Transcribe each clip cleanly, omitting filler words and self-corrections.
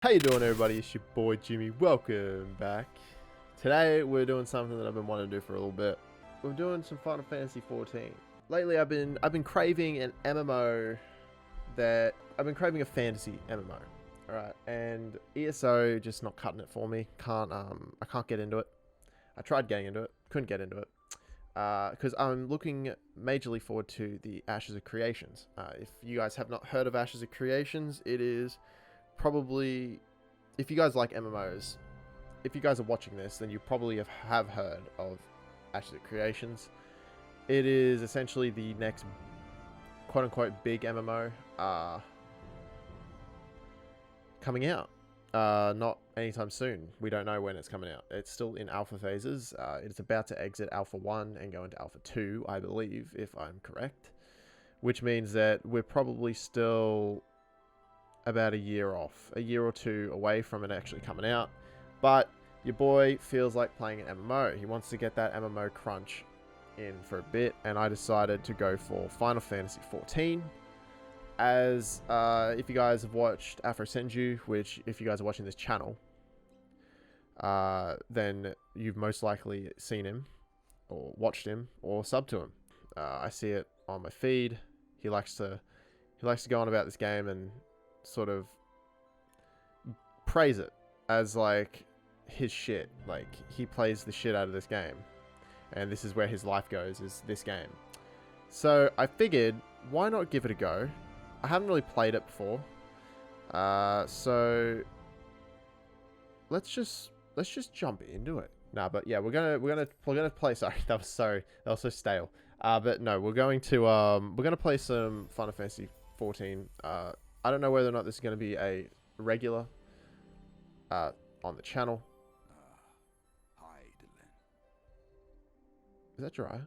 How you doing, everybody? It's your boy Jimmy. Welcome back. Today we're doing something that I've been wanting to do for a little bit. We're doing some Final Fantasy 14. Lately I've been craving an MMO I've been craving a fantasy MMO. Alright, and ESO just not cutting it for me. I can't get into it. I tried getting into it, couldn't get into it. Because I'm looking majorly forward to the Ashes of Creations. If you guys have not heard of Ashes of Creations, it is probably, if you guys like MMOs, if you guys are watching this, then you probably have heard of Ashes of Creations. It is essentially the next quote-unquote big MMO coming out. Not anytime soon. We don't know when it's coming out. It's still in alpha phases. It's about to exit alpha 1 and go into alpha 2, I believe, if I'm correct. Which means that we're probably still about a year or two away from it actually coming out. But your boy feels like playing an MMO. He wants to get that MMO crunch in for a bit, and I decided to go for Final Fantasy 14. As if you guys have watched Afro Senju, which if you guys are watching this channel, then you've most likely seen him or watched him or subbed to him. I see it on my feed. He likes to go on about this game and sort of praise it as like his shit. Like, he plays the shit out of this game, and this is where his life goes, is this game. So I figured, why not give it a go? I haven't really played it before, so let's just jump into it. Nah, but yeah, we're gonna play. Sorry, that was so stale. But no, we're gonna play some Final Fantasy 14. I don't know whether or not this is gonna be a regular on the channel. Is that Jiraiya?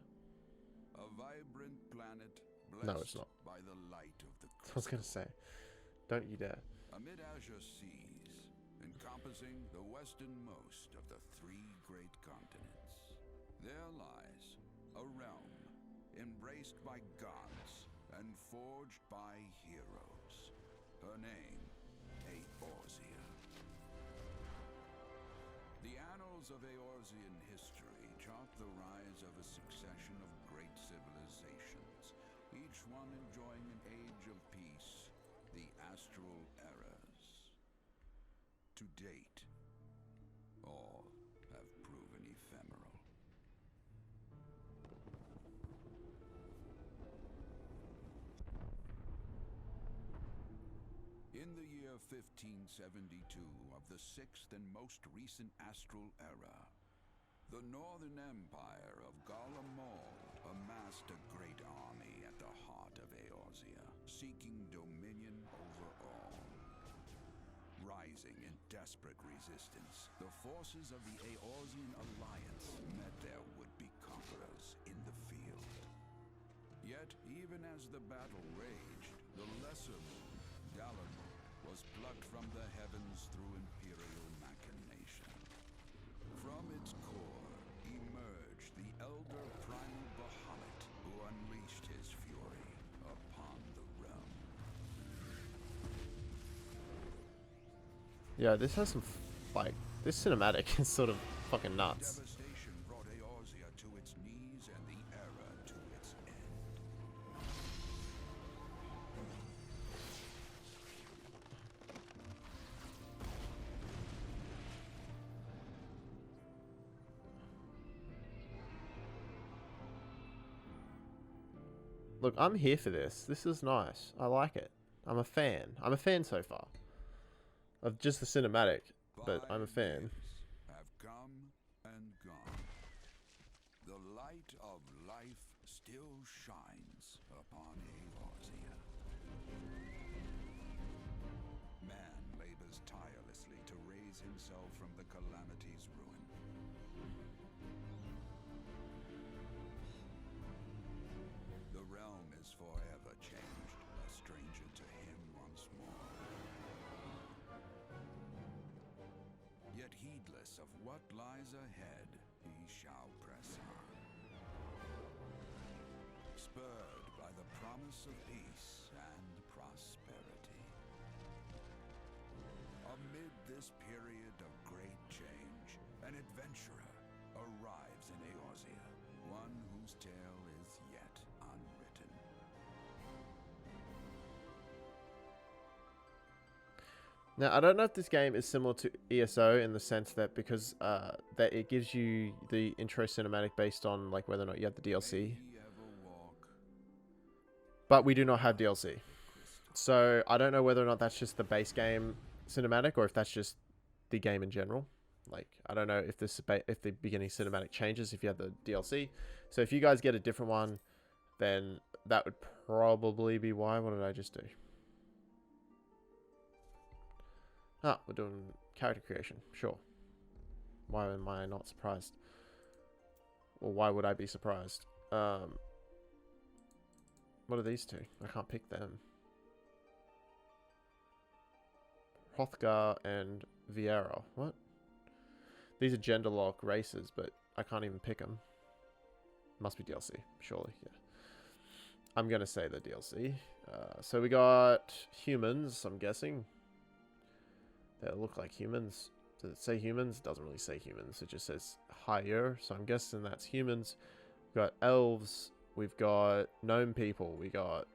A vibrant planet No, it's not. by the light of the I was gonna say, don't you dare. amid azure seas, encompassing the westernmost of the three great continents, there lies a realm embraced by gods and forged by heroes. Her name, Eorzea. The annals of Eorzean history chart the rise of a succession of great civilizations, each one enjoying an age of peace, the astral eras. To date, all have proven ephemeral. In the year 1572 of the sixth and most recent astral era, the Northern Empire of Garlemald amassed a great army at the heart of Eorzea, seeking dominion over all. Rising in desperate resistance, the forces of the Eorzean Alliance met their would-be conquerors in the field. Yet, even as the battle raged, the lesser moon, Dalamud, was plucked from the heavens through imperial machination. From its core emerged the elder primal Bahamut, who unleashed his fury upon the realm. Yeah, this has some this cinematic is sort of fucking nuts. Devastation brought Eorzea to its knees and the era to its end. Look, I'm here for this. This is nice. I like it. I'm a fan. I'm a fan so far of just the cinematic, but I'm a fan. Have come and gone. The light of life still shines upon Eorzea. Man labors tirelessly to raise himself from the calamity's ruin. The realm is forever changed, a stranger to him once more. Yet heedless of what lies ahead, he shall press on. Spurred by the promise of peace and prosperity. A Amid this period of great change, an adventurer arrives in Eorzea, one whose tale is yet unwritten. Now, I don't know if this game is similar to ESO in the sense that because that it gives you the intro cinematic based on like whether or not you have the DLC. But we do not have DLC. So I don't know whether or not that's just the base game cinematic or if that's just the game in general. Like, I don't know if this if the beginning cinematic changes if you have the DLC. So if you guys get a different one, then that would probably be why. What did I just do? Ah, we're doing character creation. Sure. Why am I not surprised? Or why would I be surprised? What are these two? I can't pick them. Hrothgar and Vieira. What? These are gender lock races, but I can't even pick them. Must be DLC, surely. Yeah. I'm gonna say the DLC. So we got humans, I'm guessing. They look like humans. Does it say humans? It doesn't really say humans. It just says higher. So I'm guessing that's humans. We've got elves. We've got gnome people. We got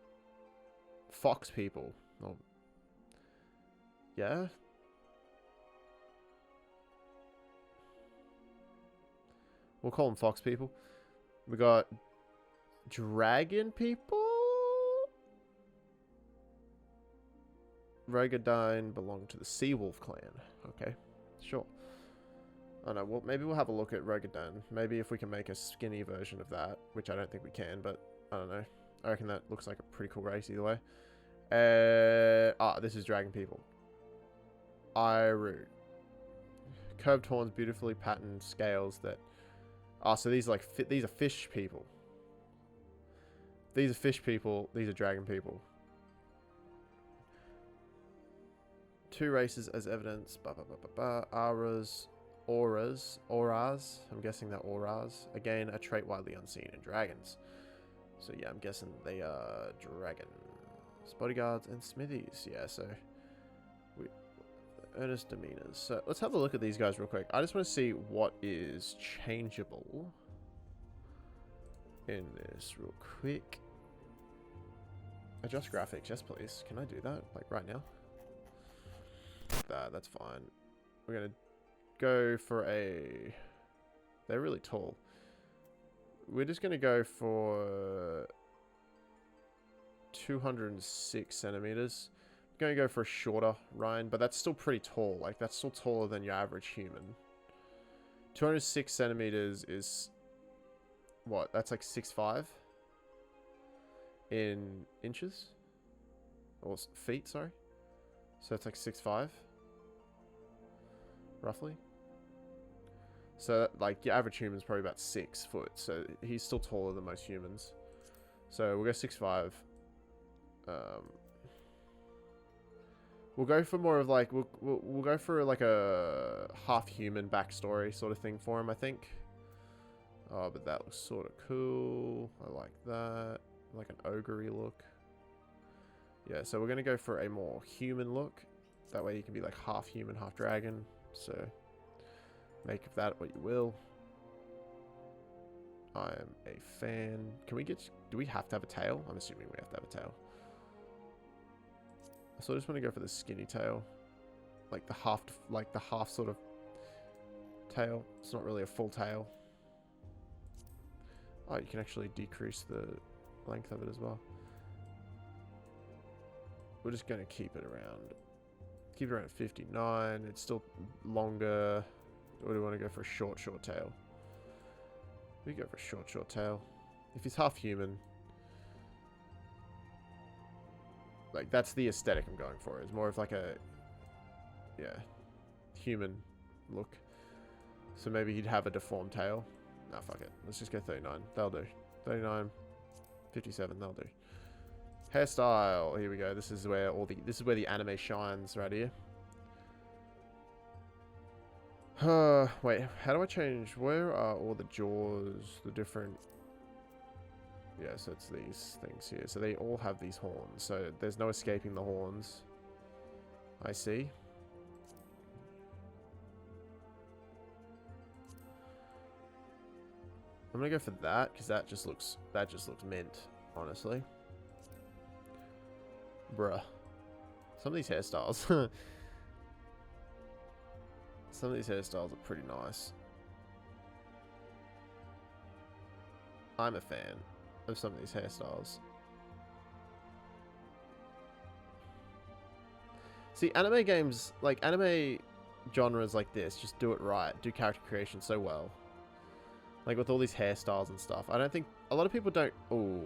fox people. Oh, yeah. We'll call them fox people. We got dragon people. Regadine belong to the Seawolf clan. Okay, sure. I don't know. Well, maybe we'll have a look at Regadine. Maybe if we can make a skinny version of that, which I don't think we can, but I don't know. I reckon that looks like a pretty cool race either way. This is dragon people. Iru. Curved horns, beautifully patterned scales that... so these are like these are fish people. These are fish people. These are dragon people. Two races as evidence. Auras. I'm guessing they're auras. Again, a trait widely unseen in dragons. So yeah, I'm guessing they are dragons. Bodyguards and smithies. Yeah, so earnest demeanors. So let's have a look at these guys real quick. I just want to see what is changeable in this real quick. Adjust graphics, yes please. Can I do that like right now? That's fine. We're gonna go for a... They're really tall. We're just gonna go for 206 centimeters. I'm gonna go for a shorter Ryan, but that's still pretty tall. Like, that's still taller than your average human. 206 centimeters is what? That's like 6'5" in inches or feet. Sorry. So it's like 6'5", roughly. So like your average human's probably about 6 foot. So he's still taller than most humans. So we'll go 6'5". We'll go for more of like we'll go for like a half human backstory sort of thing for him, I think. Oh, but that looks sort of cool. I like that, like an ogre-y look. Yeah, so we're gonna go for a more human look. That way you can be like half human, half dragon. So make of that what you will. I am a fan. Can we get? Do we have to have a tail? I'm assuming we have to have a tail. So I just want to go for the skinny tail, like the half sort of tail. It's not really a full tail. Oh, you can actually decrease the length of it as well. We're just going to keep it around 59. It's still longer. Or do we want to go for a short tail? We go for a short tail. If he's half human, like that's the aesthetic I'm going for. It's more of like a, yeah, human look. So maybe he'd have a deformed tail. Nah, fuck it. Let's just go 39. That'll do. 39, 57. That'll do. Hairstyle. Here we go. This is where the anime shines right here. Wait, how do I change? Where are all the jaws? The different... Yeah, so it's these things here. So they all have these horns. So there's no escaping the horns. I see. I'm gonna go for that because that just looks mint, honestly. Bruh. Some of these hairstyles. Some of these hairstyles are pretty nice. I'm a fan of some of these hairstyles. See, anime games, like anime genres like this, just do it right. Do character creation so well. Like with all these hairstyles and stuff. I don't think, a lot of people don't, oh,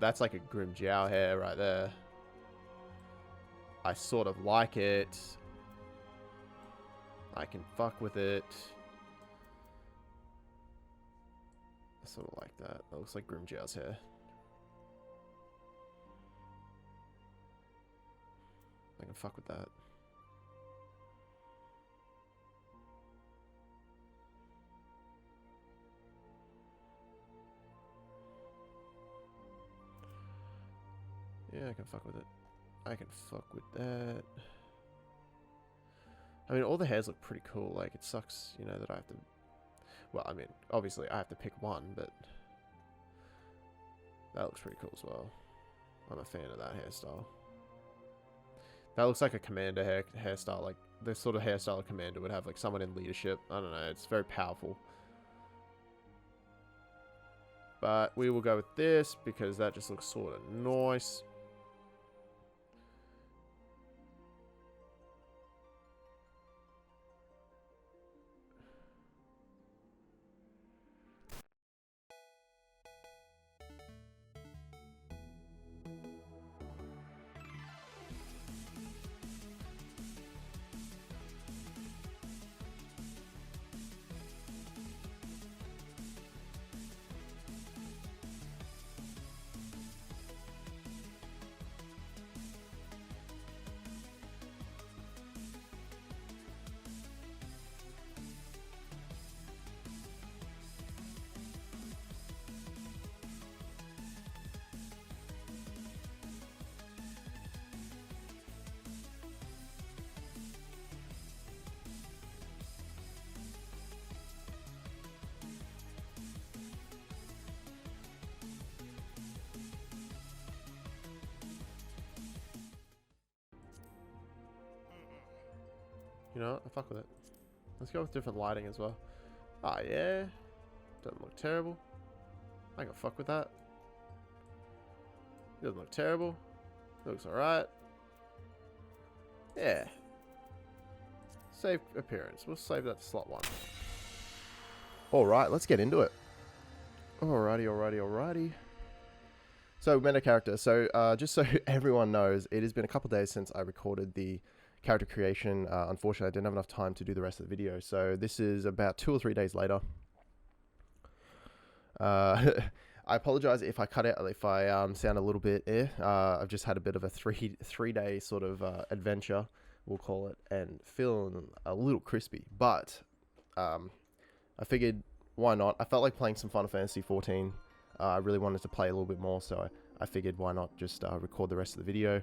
that's like a Grim Jiao hair right there. I sort of like it. I can fuck with it. I sort of like that. That looks like Grim Jiao's hair. I can fuck with that. Yeah, I can fuck with it. I can fuck with that. I mean, all the hairs look pretty cool. Like, it sucks, you know, that I have to... Well, I mean, obviously, I have to pick one, but... That looks pretty cool as well. I'm a fan of that hairstyle. That looks like a commander hairstyle. Like, the sort of hairstyle a commander would have. Like, someone in leadership. I don't know. It's very powerful. But we will go with this, because that just looks sort of nice. You know what? I fuck with it. Let's go with different lighting as well. Ah, yeah. Doesn't look terrible. I can fuck with that. Doesn't look terrible. Looks alright. Yeah. Save appearance. We'll save that to slot 1. Alright, let's get into it. Alrighty. So, meta character. So, just so everyone knows, it has been a couple days since I recorded the character creation. Unfortunately, I didn't have enough time to do the rest of the video. So, this is about 2 or 3 days later. I apologize if I cut out, if I sound a little bit I've just had a bit of a three-day sort of adventure, we'll call it, and feeling a little crispy. But I figured, why not? I felt like playing some Final Fantasy 14. I really wanted to play a little bit more, so I figured why not just record the rest of the video.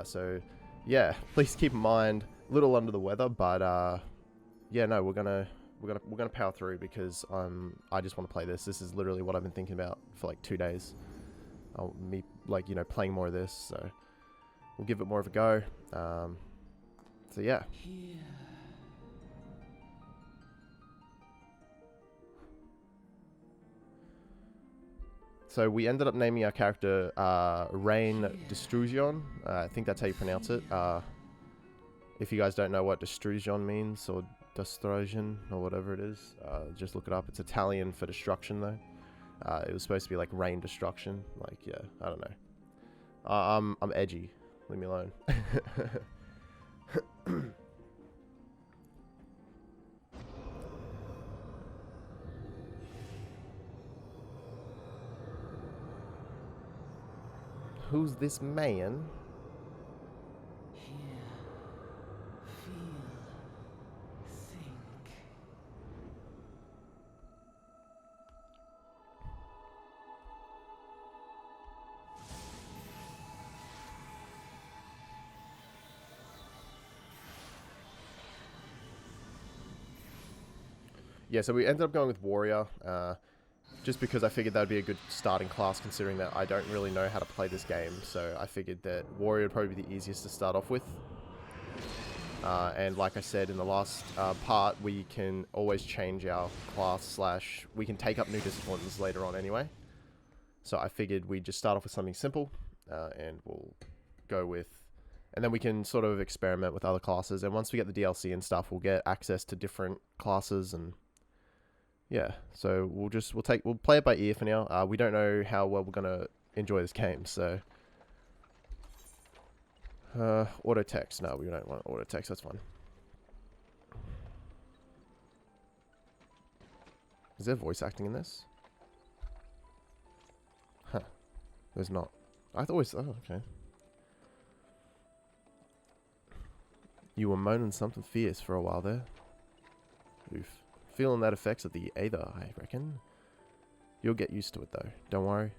So yeah, please keep in mind, a little under the weather, but yeah, no, we're gonna power through, because I just want to play this. This is literally what I've been thinking about for like 2 days. Me, like, you know, playing more of this, so we'll give it more of a go. So yeah. So we ended up naming our character Rain Destruction. I think that's how you pronounce it. If you guys don't know what Destruction means, or Destruction, or whatever it is, just look it up. It's Italian for destruction, though. It was supposed to be like rain destruction. Like, yeah, I don't know. I'm edgy. Leave me alone. Who's this man? Yeah, so we ended up going with Warrior. just because I figured that would be a good starting class, considering that I don't really know how to play this game. So I figured that Warrior would probably be the easiest to start off with. And like I said in the last part, we can always change our class / we can take up new disciplines later on anyway. So I figured we'd just start off with something simple, and we'll go with... And then we can sort of experiment with other classes. And once we get the DLC and stuff, we'll get access to different classes and... Yeah, so we'll play it by ear for now. We don't know how well we're gonna enjoy this game, so auto text. No, we don't want auto text. That's fine. Is there voice acting in this? Huh? There's not. I thought. Oh, okay. You were moaning something fierce for a while there. Oof. Feeling that effects of the Aether, I reckon. You'll get used to it, though. Don't worry.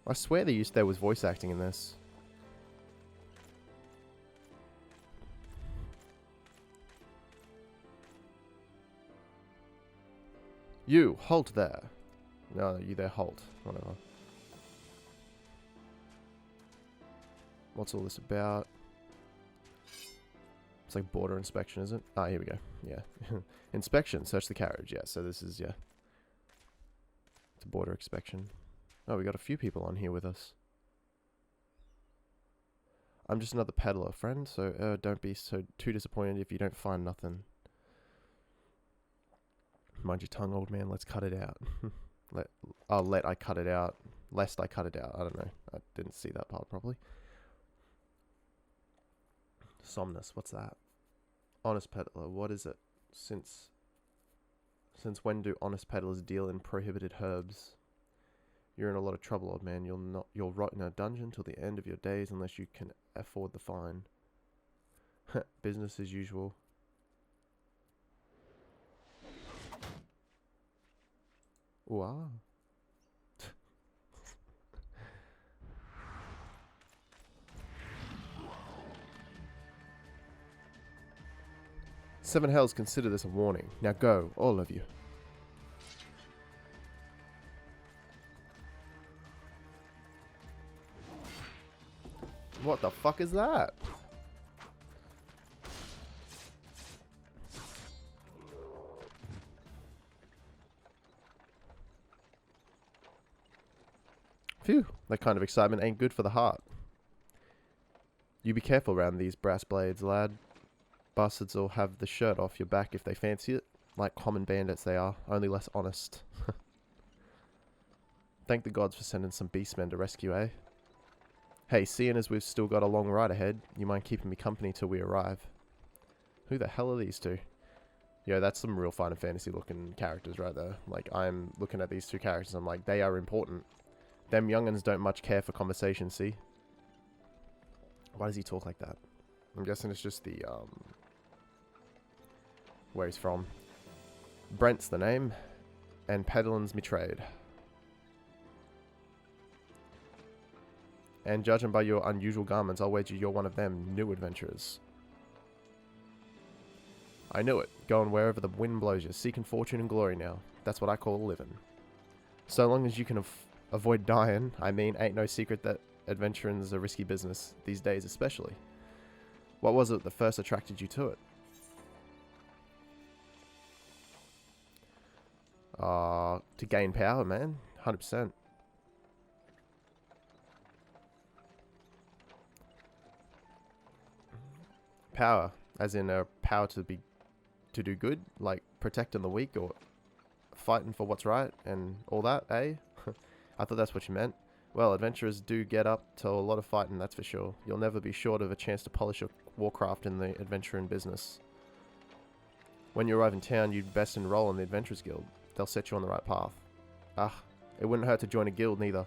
I swear there was voice acting in this. You, halt there. No, you there, halt. Whatever. What's all this about? It's like border inspection, isn't it? Ah, here we go. Yeah. Inspection. Search the carriage. Yeah, so this is, yeah. It's a border inspection. Oh, we got a few people on here with us. I'm just another peddler, friend, so don't be too disappointed if you don't find nothing. Mind your tongue, old man. Let's cut it out. Let I cut it out. Lest I cut it out. I don't know. I didn't see that part properly. Somnus. What's that? Honest peddler. What is it? Since when do honest peddlers deal in prohibited herbs? You're in a lot of trouble, old man. You'll rot in a dungeon till the end of your days unless you can afford the fine. Business as usual. Wow. Seven Hells consider this a warning. Now go, all of you. What the fuck is that? Phew, that kind of excitement ain't good for the heart. You be careful around these brass blades, lad. Bastards will have the shirt off your back if they fancy it. Like common bandits they are, only less honest. Thank the gods for sending some beastmen to rescue, eh? Hey, seeing as we've still got a long ride ahead, you mind keeping me company till we arrive? Who the hell are these two? Yo, that's some real Final Fantasy looking characters right there. Like, I'm looking at these two characters, I'm like, they are important. Them young'uns don't much care for conversation, see? Why does he talk like that? I'm guessing it's just the, where he's from. Brent's the name, and Peddlin's me trade. And judging by your unusual garments, I'll wager you're one of them new adventurers. I knew it. Going wherever the wind blows you, seeking fortune and glory now. That's what I call living. So long as you can avoid dying, I mean, ain't no secret that adventuring's a risky business, these days especially. What was it that first attracted you to it? To gain power, man. 100%. Power, as in a power to do good, like protecting the weak or fighting for what's right and all that, eh? I thought that's what you meant. Well, adventurers do get up to a lot of fighting, that's for sure. You'll never be short of a chance to polish your warcraft in the adventuring business. When you arrive in town, you'd best enroll in the Adventurers Guild. They'll set you on the right path. It wouldn't hurt to join a guild neither.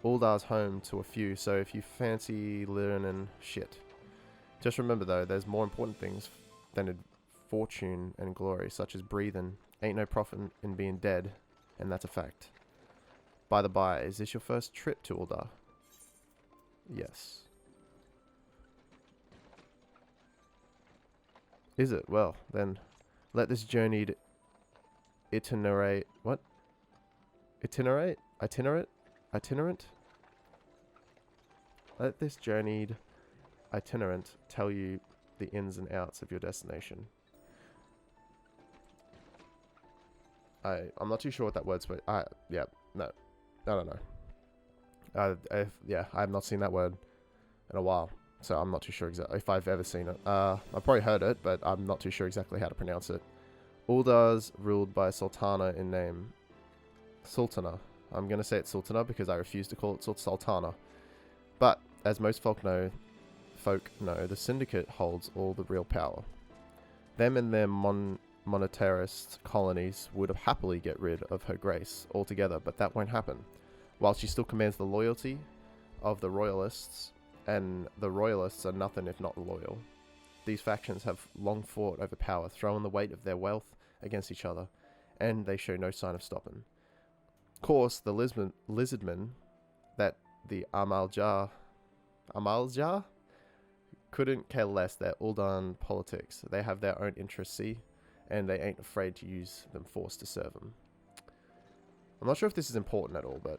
Uldar's home to a few, so if you fancy learning shit. Just remember though, there's more important things than fortune and glory, such as breathing. Ain't no profit in being dead, and that's a fact. By the by, is this your first trip to Uldar? Yes. Is it? Well, then, Let this journeyed itinerate... What? Itinerate? Itinerant? Itinerant? Let this journeyed itinerant tell you the ins and outs of your destination. I'm not too sure what that word's but yeah, no. I don't know. Yeah, I have not seen that word in a while. So I'm not too sure exactly if I've ever seen it. I've probably heard it, but I'm not too sure exactly how to pronounce it. Uldar's ruled by Sultana in name. Sultana. I'm going to say it's Sultana because I refuse to call it Sultana. But, as most folk know, the Syndicate holds all the real power. Them and their monetarist colonies would have happily get rid of her grace altogether, but that won't happen. While she still commands the loyalty of the royalists, and the royalists are nothing if not loyal. These factions have long fought over power, throwing the weight of their wealth against each other, and they show no sign of stopping. Of course, the lizardmen that the Amaljar couldn't care less. They're Uldan politics. They have their own interests, see, and they ain't afraid to use them force to serve them. I'm not sure if this is important at all, but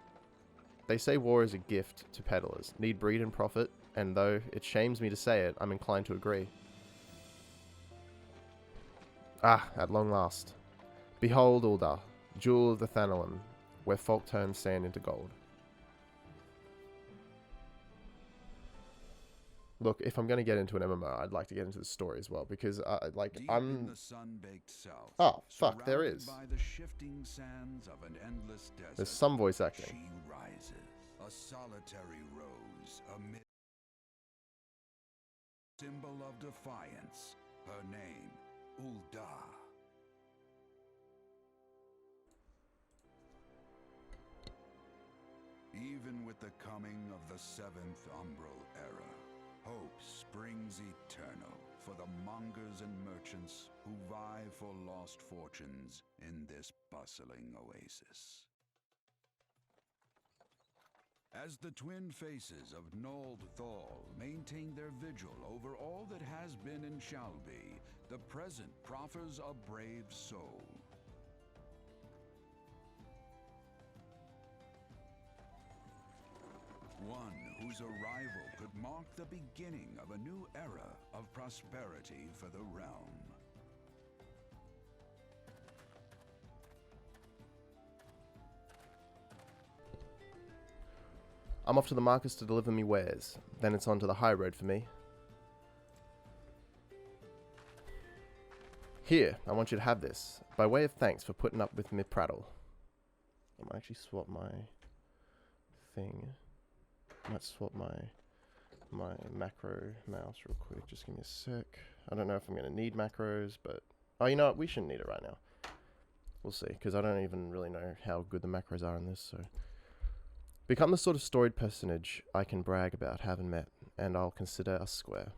they say war is a gift to peddlers. Need breed and profit, and though it shames me to say it, I'm inclined to agree. Ah, at long last. Behold Uldar, jewel of the Thanalan, where folk turn sand into gold. Look, if I'm going to get into an MMO, I'd like to get into the story as well, because, In the sun-baked south, oh, fuck, there is. by the shifting sands of an endless desert, There's some voice acting. she rises, a solitary rose, amid symbol of defiance. Her name, Uldar. Even with the coming of the 7th Umbral era, hope springs eternal for the mongers and merchants who vie for lost fortunes in this bustling oasis. As the twin faces of Nold Thal maintain their vigil over all that has been and shall be, the present proffers a brave soul. One whose arrival could mark the beginning of a new era of prosperity for the realm. I'm off to the markets to deliver me wares. Then it's on to the high road for me. Here, I want you to have this, by way of thanks for putting up with me prattle. I might actually swap my thing. I might swap my macro mouse real quick. Just give me a sec. I don't know if I'm going to need macros, but... Oh, you know what? We shouldn't need it right now. We'll see, because I don't even really know how good the macros are in this, so... Become the sort of storied personage I can brag about having met, and I'll consider us square.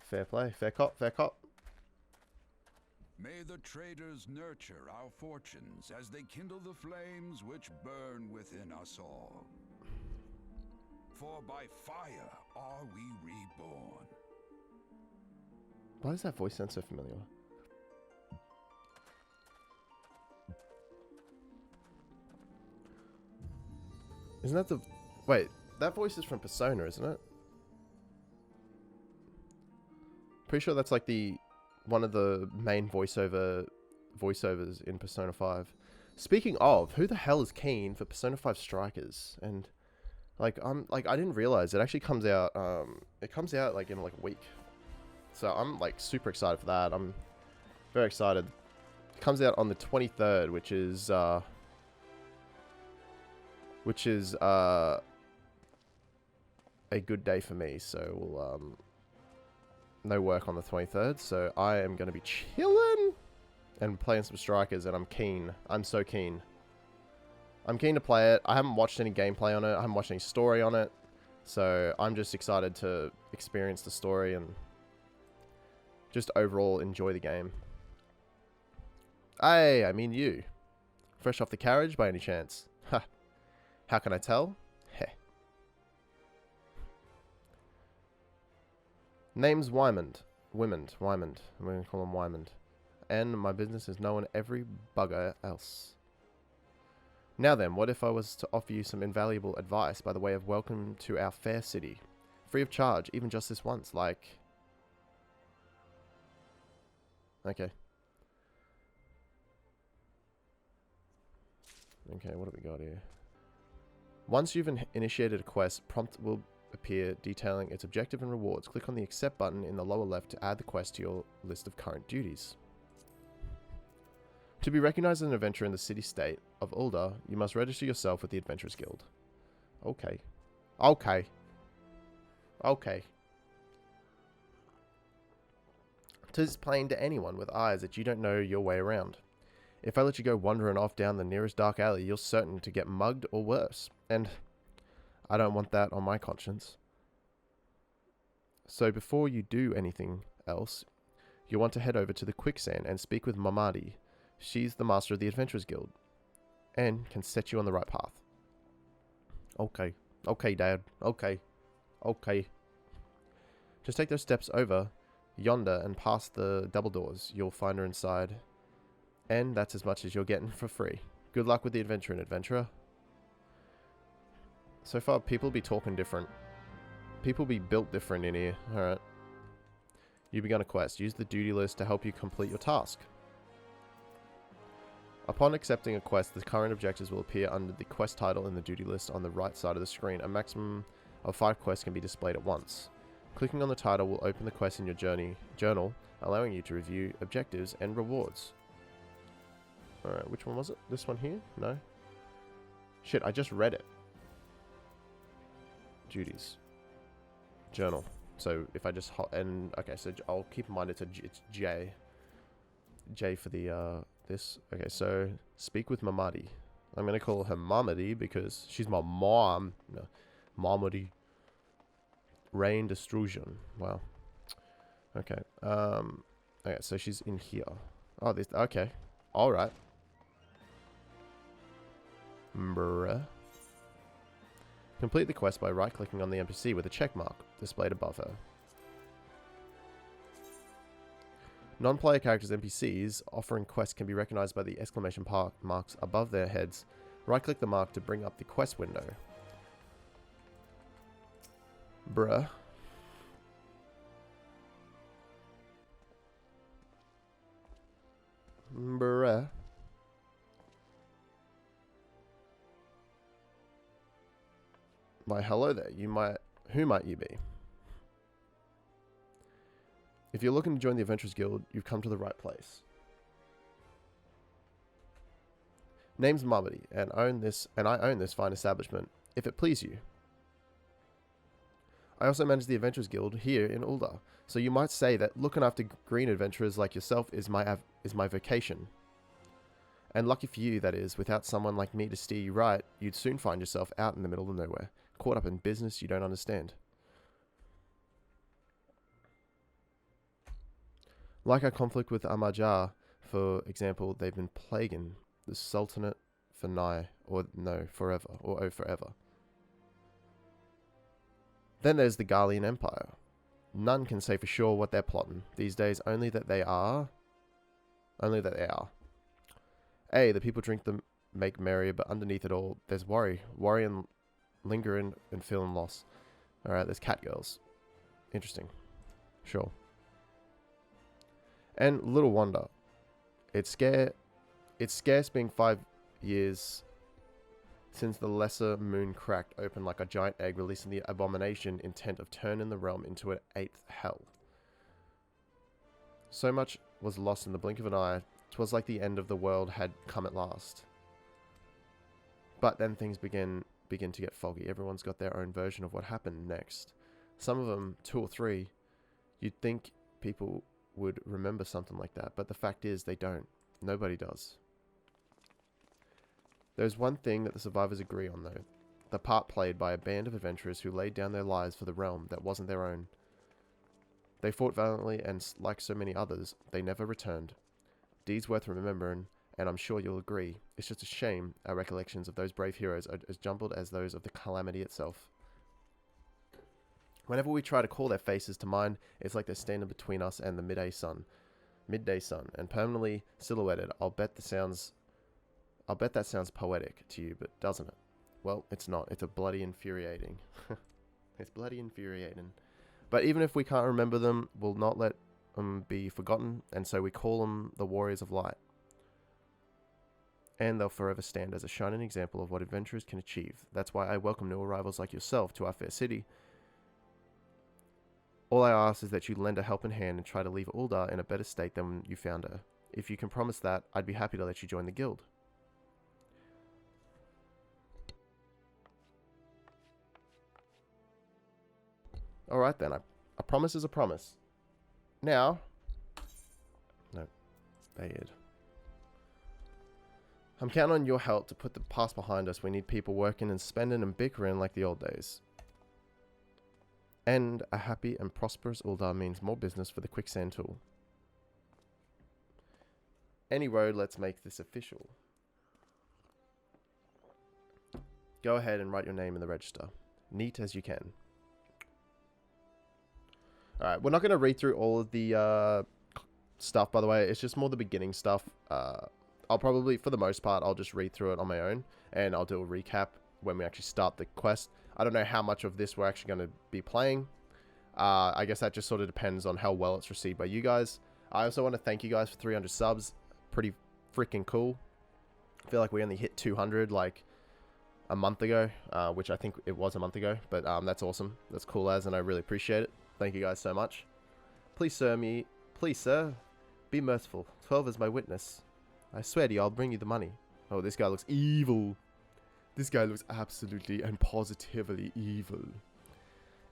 Fair play. Fair cop. Fair cop. May the traders nurture our fortunes as they kindle the flames which burn within us all. For by fire are we reborn. Why does that voice sound so familiar? Isn't that the... Wait, that voice is from Persona, isn't it? Pretty sure that's like the... one of the main voiceovers in Persona 5. Speaking of, who the hell is keen for Persona 5 Strikers? And I didn't realize it actually comes out it comes out like in like a week. So I'm like super excited for that. I'm very excited. It comes out on the 23rd, which is a good day for me. So we'll no work on the 23rd, so I am going to be chilling and playing some Strikers, and I'm keen. I'm so keen. I'm keen to play it. I haven't watched any gameplay on it. I haven't watched any story on it. So I'm just excited to experience the story and just overall enjoy the game. Hey, I mean you. Fresh off the carriage by any chance? Ha. How can I tell? Heh. Name's Wymond. Wymond. I'm going to call him Wymond. And my business is knowing every bugger else. Now then, what if I was to offer you some invaluable advice by the way of welcome to our fair city? Free of charge, even just this once, like... Okay. Okay, what have we got here? Once you've initiated a quest, prompt will appear detailing its objective and rewards. Click on the accept button in the lower left to add the quest to your list of current duties. To be recognized as an adventurer in the city-state of Ulda, you must register yourself with the Adventurers Guild. Okay. Okay. Okay. Tis plain to anyone with eyes that you don't know your way around. If I let you go wandering off down the nearest dark alley, you're certain to get mugged or worse. And I don't want that on my conscience. So before you do anything else, you'll want to head over to the quicksand and speak with Mamadi. She's the master of the Adventurers Guild and can set you on the right path. Okay. Okay, Dad. Okay. Okay. Just take those steps over yonder and past the double doors. You'll find her inside. And that's as much as you're getting for free. Good luck with the adventure and adventurer. So far, people be talking different. People be built different in here. Alright. You begun a quest. Use the duty list to help you complete your task. Upon accepting a quest, the current objectives will appear under the quest title in the duty list on the right side of the screen. A maximum of 5 quests can be displayed at once. Clicking on the title will open the quest in your journal, allowing you to review objectives and rewards. Alright, which one was it? This one here? No? Shit, I just read it. Duties. Journal. So if I just okay, so I'll keep in mind it's J. J for the this. Okay, so speak with Mamadi. I'm gonna call her Mamadi because she's my mom. No, Mamadi. Rain destruction. Wow. Okay. Okay, so she's in here. Oh, this. Okay. All right. Bruh. Complete the quest by right-clicking on the NPC with a check mark displayed above her. Non-player characters NPCs offering quests can be recognized by the exclamation marks above their heads. Right-click the mark to bring up the quest window. Bruh. Bruh. Why, hello there. Who might you be? If you're looking to join the Adventurers Guild, you've come to the right place. Name's Mamadi, and I own this fine establishment, if it please you. I also manage the Adventurers Guild here in Ulda, so you might say that looking after green adventurers like yourself is my vocation. And lucky for you, that is, without someone like me to steer you right, you'd soon find yourself out in the middle of nowhere, caught up in business you don't understand. Like our conflict with Amajar, for example, they've been plaguing the Sultanate for forever. Then there's the Garlean Empire. None can say for sure what they're plotting these days, only that they are. The people drink them, make merry, but underneath it all, there's worry and lingering and feeling loss. Alright, there's cat girls. Interesting. Sure. And little wonder. It's scarce being 5 years since the lesser moon cracked open like a giant egg, releasing the abomination intent of turning the realm into an 8th hell. So much was lost in the blink of an eye. 'Twas like the end of the world had come at last. But then things begin to get foggy. Everyone's got their own version of what happened next. Some of them, 2 or 3, you'd think people would remember something like that, but the fact is they don't. Nobody does. There's one thing that the survivors agree on, though. The part played by a band of adventurers who laid down their lives for the realm that wasn't their own. They fought valiantly, and like so many others, they never returned. Deeds worth remembering, and I'm sure you'll agree, it's just a shame our recollections of those brave heroes are as jumbled as those of the calamity itself. Whenever we try to call their faces to mind, it's like they're standing between us and the midday sun, and permanently silhouetted. I'll bet that sounds poetic to you, but doesn't it? Well, it's not. It's a bloody infuriating. It's bloody infuriating. But even if we can't remember them, we'll not let them be forgotten, and so we call them the Warriors of Light. And they'll forever stand as a shining example of what adventurers can achieve. That's why I welcome new arrivals like yourself to our fair city. All I ask is that you lend a helping hand and try to leave Uldar in a better state than you found her. If you can promise that, I'd be happy to let you join the guild. Alright then, a promise is a promise. Now... No, bad. I'm counting on your help to put the past behind us. We need people working and spending and bickering like the old days. And a happy and prosperous Uldar means more business for the quicksand tool. Any road, let's make this official. Go ahead and write your name in the register. Neat as you can. Alright, we're not going to read through all of the stuff, by the way. It's just more the beginning stuff. I'll probably, for the most part, I'll just read through it on my own. And I'll do a recap when we actually start the quest. I don't know how much of this we're actually going to be playing. I guess that just sort of depends on how well it's received by you guys. I also want to thank you guys for 300 subs. Pretty freaking cool. I feel like we only hit 200 like a month ago, which I think it was a month ago. But that's awesome. That's cool as, and I really appreciate it. Thank you guys so much. Please, sir, be merciful. 12 is my witness. I swear to you, I'll bring you the money. Oh, this guy looks evil. This guy looks absolutely and positively evil.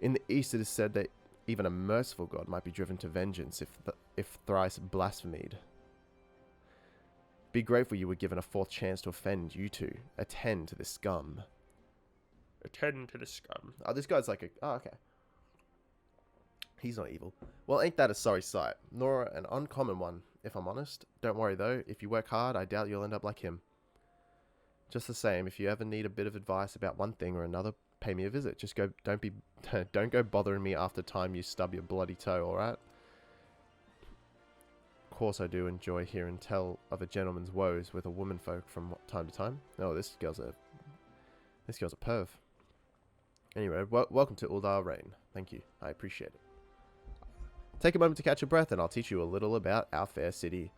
In the East, it is said that even a merciful god might be driven to vengeance if thrice blasphemed. Be grateful you were given a fourth chance to offend, you two. Attend to this scum. Attend to the scum. Oh, this guy's like a... Oh, okay. He's not evil. Well, ain't that a sorry sight? Nor an uncommon one, if I'm honest. Don't worry, though. If you work hard, I doubt you'll end up like him. Just the same, if you ever need a bit of advice about one thing or another, pay me a visit. Just go, don't go bothering me after time you stub your bloody toe, alright? Of course I do enjoy hearing tell of a gentleman's woes with a womanfolk from time to time. Oh, this girl's a perv. Anyway, welcome to Uldar Reign. Thank you. I appreciate it. Take a moment to catch your breath and I'll teach you a little about our fair city.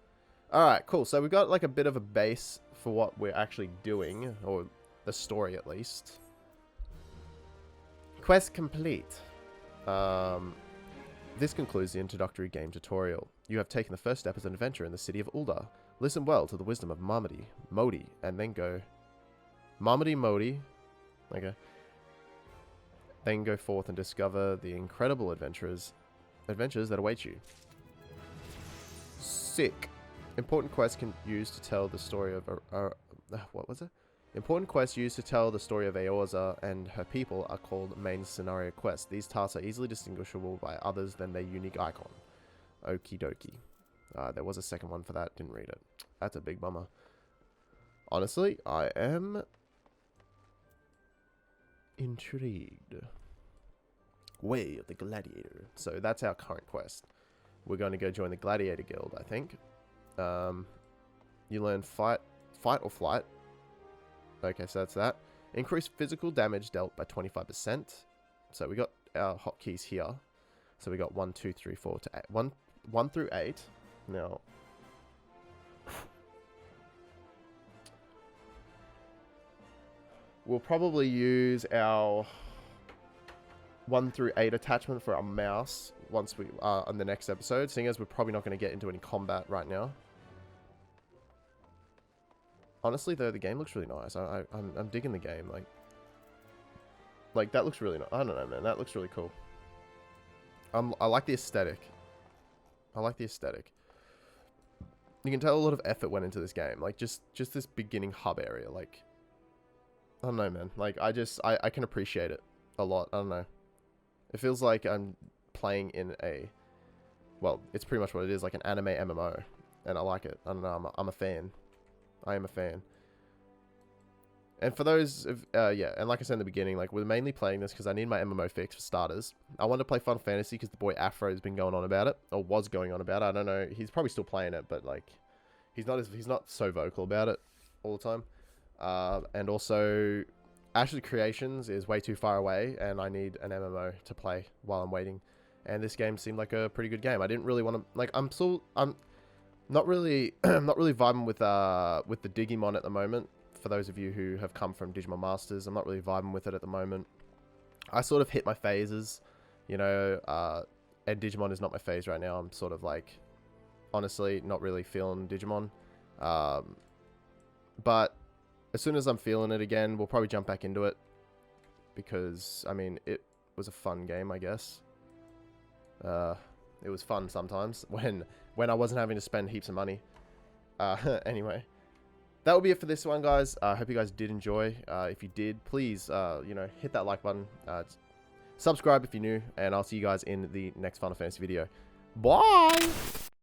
Alright, cool. So we've got like a bit of a base for what we're actually doing, or the story at least. Quest complete. This concludes the introductory game tutorial. You have taken the first step as an adventurer in the city of Uldar. Listen well to the wisdom of Marmody, Modi, and then go... Marmody, Modi. Okay. Then go forth and discover the incredible adventures that await you. Sick. Important quests can use to tell the story of what was it? Important quests used to tell the story of Eorza and her people are called main scenario quests. These tasks are easily distinguishable by others than their unique icon. Okie dokie. There was a second one for that. Didn't read it. That's a big bummer. Honestly, I am intrigued. Way of the Gladiator. So that's our current quest. We're going to go join the Gladiator Guild, I think. You learn fight or flight. Okay, so that's that. Increase physical damage dealt by 25%. So we got our hotkeys here. So we got 1, 2, 3, 4 to 8. 1 through 8. Now, we'll probably use our 1 through 8 attachment for our mouse once we on the next episode, seeing as we're probably not going to get into any combat right now. Honestly, though, the game looks really nice. I'm digging the game. Like that looks really nice. I don't know, man. That looks really cool. I like the aesthetic. I like the aesthetic. You can tell a lot of effort went into this game. Like just this beginning hub area. Like, I don't know, man. Like I can appreciate it a lot. I don't know. It feels like I'm playing in a, well, it's pretty much what it is, like an anime MMO, and I like it. I don't know. I'm a fan. I am a fan. And for those, yeah, and like I said in the beginning, like we're mainly playing this because I need my MMO fix for starters. I wanted to play Final Fantasy because the boy Afro has been going on about it, or was going on about it. I don't know. He's probably still playing it, but like, he's not so vocal about it all the time. And also, Ashes Creations is way too far away, and I need an MMO to play while I'm waiting. And this game seemed like a pretty good game. I didn't really want to like. I'm not really not really vibing with the Digimon at the moment. For those of you who have come from Digimon Masters, I'm not really vibing with it at the moment. I sort of hit my phases, you know, and Digimon is not my phase right now. I'm sort of like, honestly, not really feeling Digimon. But as soon as I'm feeling it again, we'll probably jump back into it. Because, I mean, it was a fun game, I guess. It was fun sometimes when I wasn't having to spend heaps of money. Anyway. That will be it for this one, guys. I hope you guys did enjoy. If you did, please, you know, hit that like button. Subscribe if you're new. And I'll see you guys in the next Final Fantasy video. Bye!